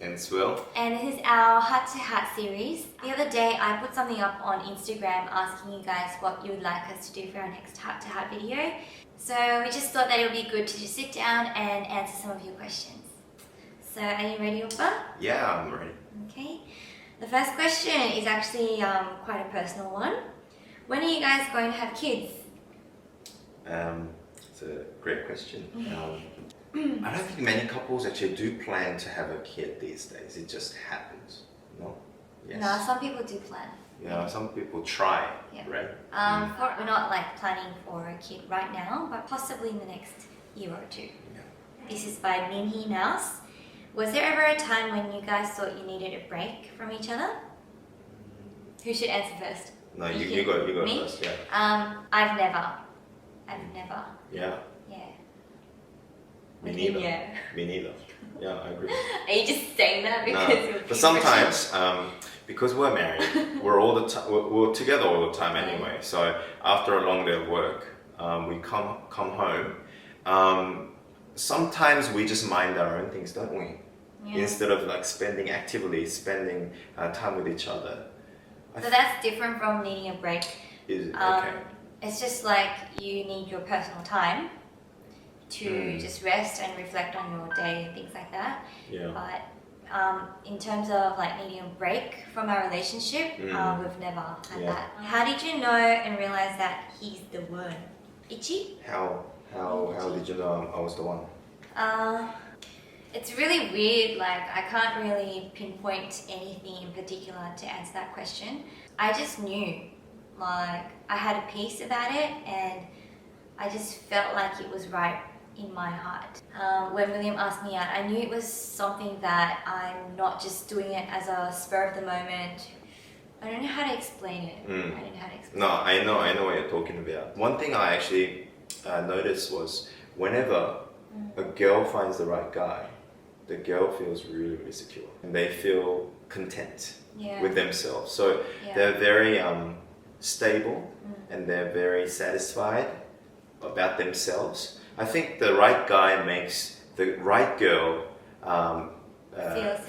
And Swell. And this is our Heart to Heart series. The other day I put something up on Instagram asking you guys what you would like us to do for our next Heart to Heart video. So we just thought that it would be good to just sit down and answer some of your questions. So are you ready, Oppa? Yeah, I'm ready. Okay. The first question is actually quite a personal one. When are you guys going to have kids? It's a great question. I don't think many couples actually do plan to have a kid these days. It just happens, no? Yes. No, some people do plan. Yeah, some people try, Yeah. right? We're not like planning for a kid right now, but possibly in the next year or two. Yeah. This is by Minhee Mouse. Was there ever a time when you guys thought you needed a break from each other? Who should answer first? No, you go Me? first, yeah. I've never. Yeah. Yeah. Me What do you neither. mean, yeah? Me neither. Yeah, I agree. Are you just saying that because No, you're but sometimes, because we're married, we're together all the time anyway. So after a long day of work, we come home. Sometimes we just mind our own things, don't we? Yeah. Instead of like spending time with each other. So that's different from needing a break. Okay. It's just like you need your personal time to just rest and reflect on your day and things like that. Yeah. But in terms of like needing a break from our relationship, we've never had that. How did you know and realize that he's the one? Itchy? How did you know I was the one? It's really weird, like I can't really pinpoint anything in particular to answer that question. I just knew, like I had a peace about it and I just felt like it was right in my heart. When William asked me out, I knew it was something that I'm not just doing it as a spur of the moment. I don't know how to explain it. I don't know how to explain No, I know what you're talking about. One thing I actually noticed was whenever a girl finds the right guy, the girl feels really, really secure. And they feel content with themselves. So they're very stable and they're very satisfied about themselves. I think the right guy makes the right girl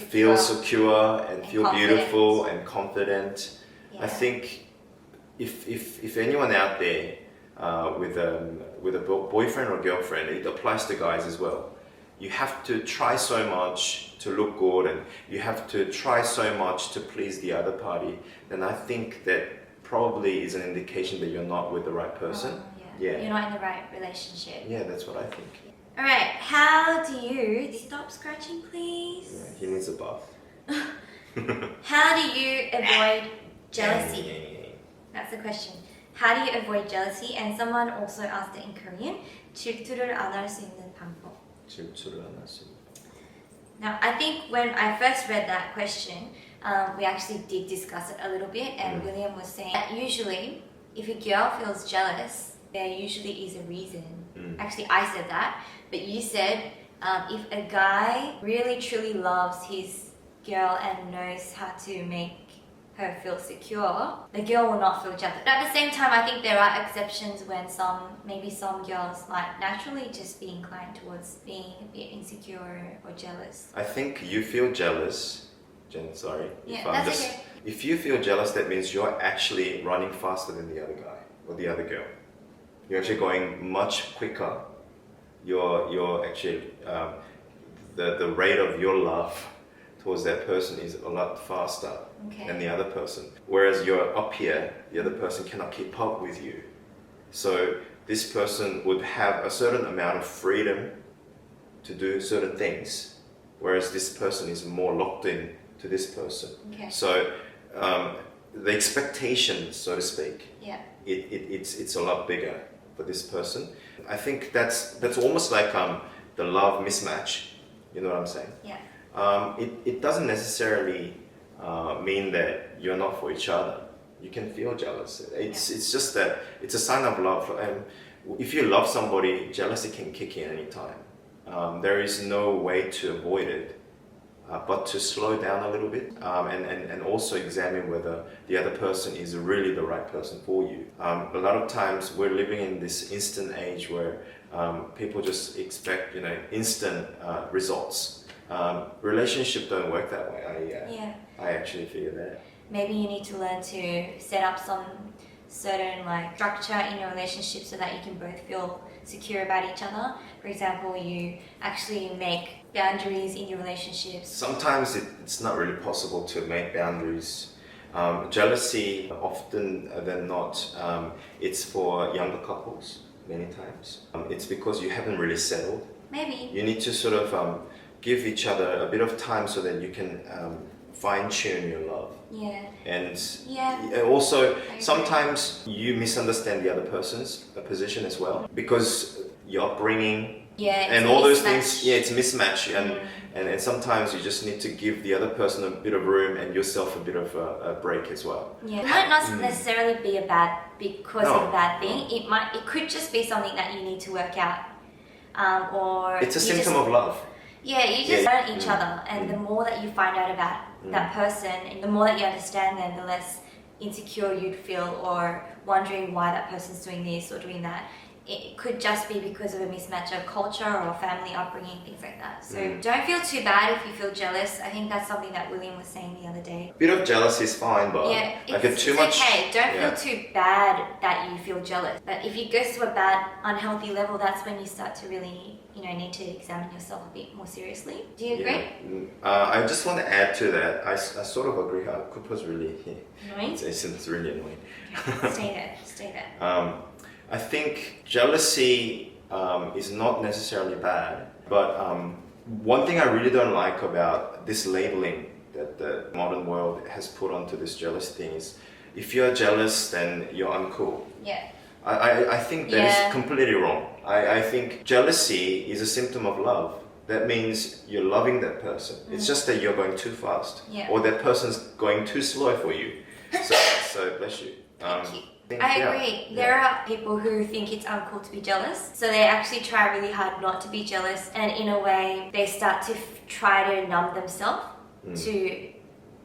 feel secure and feel confident. beautiful and confident. Yeah. I think if anyone out there with a boyfriend or girlfriend, it applies to guys as well. You have to try so much to look good and you have to try so much to please the other party, then I think that probably is an indication that you're not with the right person. You're not in the right relationship. Yeah, that's what I think. Alright, how do you... Stop scratching, please. Yeah, he needs a bath. How do you avoid jealousy? That's the question. How do you avoid jealousy? And someone also asked it in Korean. 질투를 안 할 수 있는 방법. Now, I think when I first read that question, we actually did discuss it a little bit, and William was saying that usually, if a girl feels jealous, there usually is a reason. Actually, I said that, but you said if a guy really truly loves his girl and knows how to make her feel secure, the girl will not feel jealous. But at the same time, I think there are exceptions when maybe some girls might naturally just be inclined towards being a bit insecure or jealous. I think you feel jealous, Jen, sorry. Yeah, that's okay. If you feel jealous, that means you're actually running faster than the other guy or the other girl. You're actually going much quicker. You're actually, the rate of your love towards that person is a lot faster than the other person. Whereas you're up here, the other person cannot keep up with you. So this person would have a certain amount of freedom to do certain things, whereas this person is more locked in to this person. So the expectation, so to speak, it's a lot bigger for this person. I think that's almost like the love mismatch. You know what I'm saying? Yeah. It doesn't necessarily mean that you're not for each other. You can feel jealous. It's just that it's a sign of love. And if you love somebody, jealousy can kick in anytime. There is no way to avoid it, but to slow down a little bit and also examine whether the other person is really the right person for you. A lot of times we're living in this instant age where people just expect instant results. Relationship don't work that way. Yeah. I actually feel that. Maybe you need to learn to set up some certain like structure in your relationship so that you can both feel secure about each other. For example, you actually make boundaries in your relationships. Sometimes it's not really possible to make boundaries. Jealousy, often than not, it's for younger couples many times. It's because you haven't really settled. Maybe. You need to sort of give each other a bit of time so that you can fine-tune your love. Yeah. And Yeah. also, sometimes you misunderstand the other person's position as well because your upbringing and all those things. Yeah, it's a mismatch, and sometimes you just need to give the other person a bit of room and yourself a bit of a break as well. Yeah, it might not necessarily be of a bad thing. It could just be something that you need to work out, or it's a symptom of love. Yeah, you just learn each other, and the more that you find out about that person, and the more that you understand them, the less insecure you'd feel or wondering why that person's doing this or doing that. It could just be because of a mismatch of culture or family upbringing, things like that. So don't feel too bad if you feel jealous. I think that's something that William was saying the other day. A bit of jealousy is fine, but it's too much. Okay, don't feel too bad that you feel jealous. But if it goes to a bad, unhealthy level, that's when you start to really, need to examine yourself a bit more seriously. Do you agree? I just want to add to that. I sort of agree how Cooper's really annoying. It's really annoying. Okay, stay there. I think jealousy is not necessarily bad, but one thing I really don't like about this labeling that the modern world has put onto this jealous thing is, if you're jealous, then you're uncool. Yeah. I think that is completely wrong. I think jealousy is a symptom of love. That means you're loving that person. It's just that you're going too fast, or that person's going too slow for you. So bless you. Thank you. I agree. There are people who think it's uncool to be jealous, so they actually try really hard not to be jealous, and in a way they start to try to numb themselves to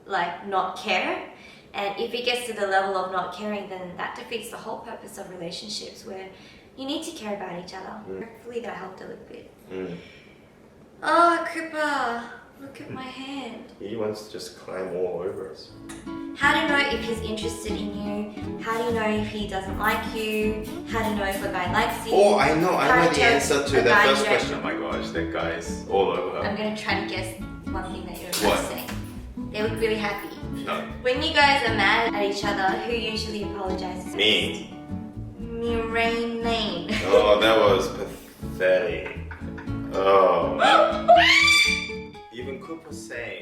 not care. And if it gets to the level of not caring, then that defeats the whole purpose of relationships, where you need to care about each other. Hopefully that helped a little bit. Oh, Cooper, look at my hand. He wants to just climb all over us. How to know if he's interested in you? How do you know if he doesn't like you? How to know if a guy likes you? Oh, I know the answer to that first question. Oh my gosh, that guy's all over her. I'm going to try to guess one thing that you're about to say. They look really happy. No. When you guys are mad at each other, who usually apologizes? Me. Rain. Oh, that was pathetic. Oh. Even Cooper saying